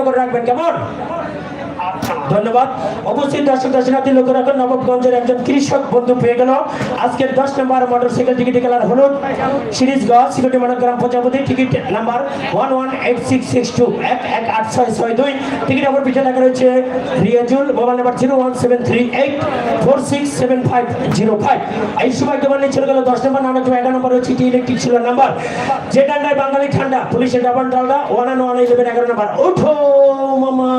করে রাখবেন, কেমন? ধন্যবাদ। অবশ্যই দর্শক দর্শনার্থী লক্ষ্য রাখুন, নবাবগঞ্জের একজন কৃষক বন্ধু পেয়ে গেল আজকের 10 নম্বর মোটরসাইকেল টিকিট কালার হলুদ সিরিজ গ সিকিউরিটি মনোগ্রাম প্রজাপতি টিকিট নাম্বার 118662 118662। টিকিট নম্বর পিছনে লেখা রয়েছে রিয়াজুল, মোবাইল নাম্বার 01738467505। এই সৌভাগ্যবান নিয়ে চলে গেল 10 নম্বর, 9 নম্বর, 11 নম্বর রয়েছে ইলেকট্রিক ছিল নাম্বার। যে ডান্ডায় বাঙালি ঠান্ডা পুলিশের ডাবল ডালডা 1 and 1 11 11 নম্বর। ওঠো মামা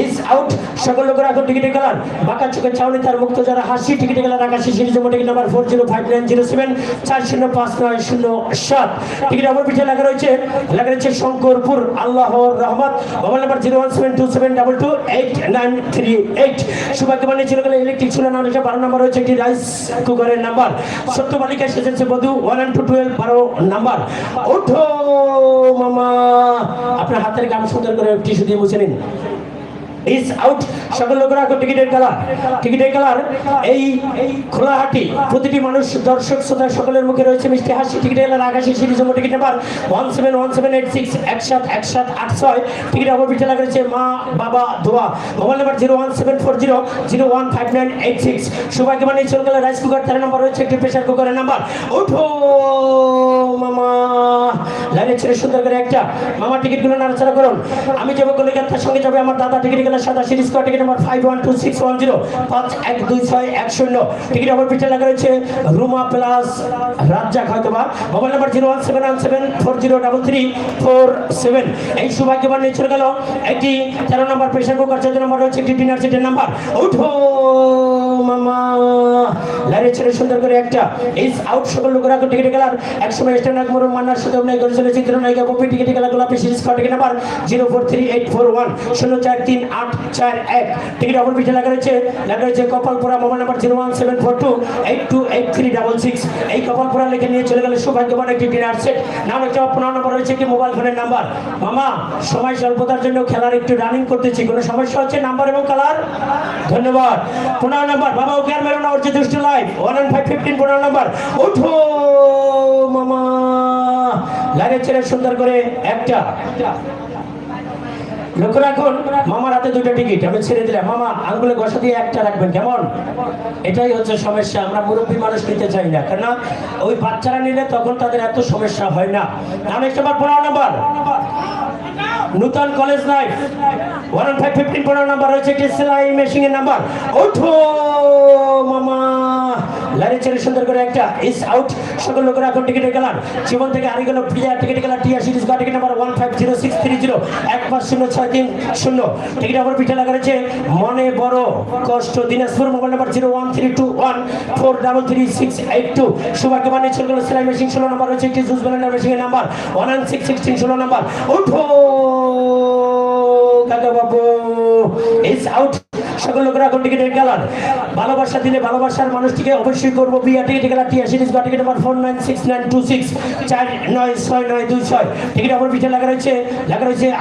ইজ আউট। সকল লোকের এখন টিকিট কালার বাঁকা চোখের চাউনি তার মুক্ত যারা হাসি টিকিট কালার আকাশি series ticket number 405907 405907। Ticket number পিছনে লেখা রয়েছে শঙ্করপুর আল্লাহর রহমত, মোবাইল নাম্বার 01727228938। সৌভাগ্যবান ছিল গেলে ইলেকট্রিক ছিল না 12 নম্বর রয়েছে একটি রাইস কুকারের নাম্বার। সত্য বালিকা এসেছে বধূ 1 and 12 12 নাম্বার। ওঠো মামা, আপনার হাতের গাম সুন্দর করে টিস্যু দিয়ে মুছে নিন। Is out. সকল লোকেরা টিকিটের কালার এই খোলাহাটি প্রতিটি মানুষ দর্শক শ্রোতা সকলের মুখে রয়েছে মিষ্টি হাসি। টিকিট কালার আকাশি series ticket number 171786 1786। Ticket number পিছনে লেখা রয়েছে মা বাবা দোয়া, মোবাইল নাম্বার 01740015986। সৌভাগ্যবান এই চলকালে রাইস কুকার 13 নম্বর রয়েছে একটি প্রেসার কুকারের নাম্বার। ওঠো মামা, লাইনে ছেড়ে সুন্দর করে একটা মামা টিকিটগুলো নাড়াচাড়া করুন। আমি যাবো কলিকাতার সঙ্গে যাবে আমার দাদা। টিকিট সাদা series ticket number 512610 512610। Ticket number পিছনে লেখা রয়েছে রুমা প্লাস রাজ্জাক হয়তোবা, মোবাইল নাম্বার 01717403347। এই সৌভাগ্যবান নিয়ে চলে গেল একটি 13 নম্বর প্রেসার কুকার, 14 নম্বর রয়েছে একটি ডিনার সেটের নাম্বার। উঠো মামা, লাইনে ছেড়ে সুন্দর করে একটা ইজ আউট। সকল লোকেরা টিকিট কালার একসময় স্ট্যান্ডার্ড মরুম মান্নার সাথে অভিনয় করেছিল চিত্রনায়িকা পপি। টিকিট কালার গোলাপি series ticket number 0438410 0438141। Ticket number পিছনে লেখা রয়েছে কপালপুরা, মোবাইল নাম্বার 01742828366। এই কপালপুরা লিখে নিয়ে চলে গেল সৌভাগ্যবান একটি ডিনার সেট। নাম একটা 15 নম্বর রয়েছে একটি মোবাইল ফোনের নাম্বার। মামা সময় স্বল্পতার জন্য খেলার একটু রানিং করতেছি, কোনো সমস্যা হচ্ছে নাম্বার এবং কালার? ধন্যবাদ। 15 নম্বর বাবা ওকে আর মেরো না, হচ্ছে দুষ্ট লাইভ 1 and 515 15 নম্বর। ওঠো মামা, লাইনে ছেড়ে সুন্দর করে একটা লক্ষ্য রাখুন। মামার হাতে 2টা টিকিট আমি ছেড়ে দিলাম, মামা আঙ্গুলে ঘষা দিয়ে একটা রাখবেন, কেমন? এটাই হচ্ছে সমস্যা, আমরা মুরব্বী মানুষ নিতে চাই না, কেন ওই বাচ্চারা নিলে তখন তাদের এত সমস্যা হয় না। নেক্সট নাম্বার 15 নম্বর নূতন কলেজ লাইফ 1 and 515 15 নম্বর রয়েছে একটি সেলাই মেশিনের নাম্বার। ওঠো মামা, লাইনে ছেড়ে সুন্দর করে একটা ইজ আউট। সকল লোকেরা এখন টিকিটের কালার জীবন থেকে হারিয়ে গেল প্রিয়া টিকিট কালার টিয়া series ticket number 150630 150630। Ticket number পিঠে লেখা রয়েছে মনে বড় কষ্ট দিনাজপুর, মোবাইল নাম্বার 01321433682। সৌভাগ্যবান চলে গেল সেলাই মেশিন 16 নম্বর রয়েছে একটি জুস ব্লেন্ডার মেশিনের নাম্বার 11616 16 নম্বর। ওঠো কাকা বাবু, ইজ আউট। সকল লোকেরা এখন টিকিটের কালার ভালোবাসা দিলে ভালোবাসার মানুষটিকে অবশ্যই করবো বিয়া টিকিট কালার টিয়া series ticket number 496926 496926। Ticket number পিছনে লেখা রয়েছে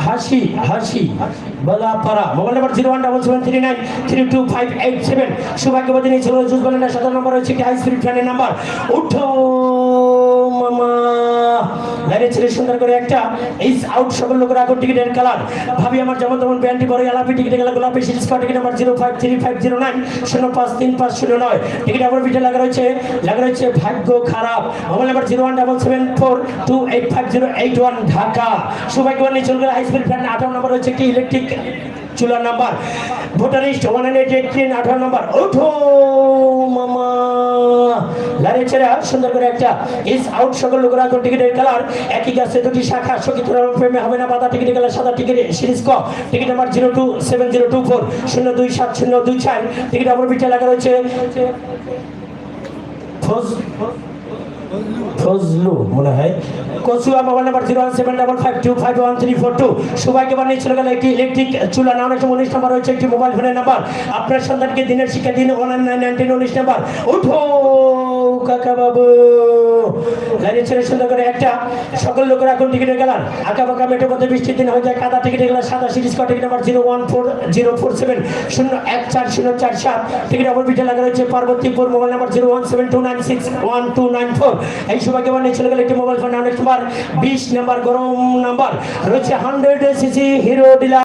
হাসি হাসি বলাপাড়া, মোবাইল নাম্বার 01773932587। সৌভাগ্যবতী নিয়ে ছিল জুস বলেন 17 নম্বর রয়েছে একটি হাই স্পিড ফ্যানের নাম্বার। উঠো মামা, লাইনে ছেড়ে সুন্দর করে একটা ইজ আউট। সকল লোকেরা এখন টিকিটের কালার ভাবি আমার যেমন তেমন ব্যান্ডটি বড় এলাপি টিকিট কালার গোলাপি series ticket number 0535090 053509। Ticket number পিঠে লেখা রয়েছে ভাগ্য খারাপ, মোবাইল নাম্বার 01774285081 ঢাকা। সৌভাগ্যবান নিয়ে চলে গেল হাই স্পিড ফ্যান 18 নম্বর রয়েছে একটি ইলেকট্রিক চুলার নাম্বার। ভোটারিস্ট 188 18 নম্বর। ওঠো মামা, লাইনে ছেড়ে সুন্দর করে একটা ইজ আউট। সকল লোকেরা এখন টিকিটের কালার একই গাছে 2টি শাখা সকিত প্রেমে হবে না বাধা। টিকিট কালার সাদা টিকিট সিরিজ ক টিকিট নাম্বার 0270240270224। টিকিট নম্বর পিঠে লেখা রয়েছে ফজলু মনে হয় কচুয়া, মোবাইল নাম্বার 01755251342। সৌভাগ্যবান নিয়ে চলে গেল একটি ইলেকট্রিক চুলা নাম 19 নম্বর রয়েছে একটি মোবাইল ফোনের নাম্বার। আপনার সন্তানকে দিনের শিক্ষা দিন 1919 নম্বর। উঠো কাকা বাবু, লাইনে ছেড়ে সুন্দর করে একটা সকল লোকেরা এখন টিকিটের কালার আঁকা বাঁকা মেট্রো পথে বৃষ্টির দিন হয়ে যায় কাদা। টিকিটের কালার সাদা series ticket number 0140470 014047। Ticket number পিঠে লাগা রয়েছে পার্বতীপুর, মোবাইল নাম্বার 01729612994। এই সৌভাগ্যবান নিয়ে চলে গেল একটি মোবাইল ফোন নাম্বার 20 নম্বর গরম নাম্বার রয়েছে 100cc হিরো ডিলার।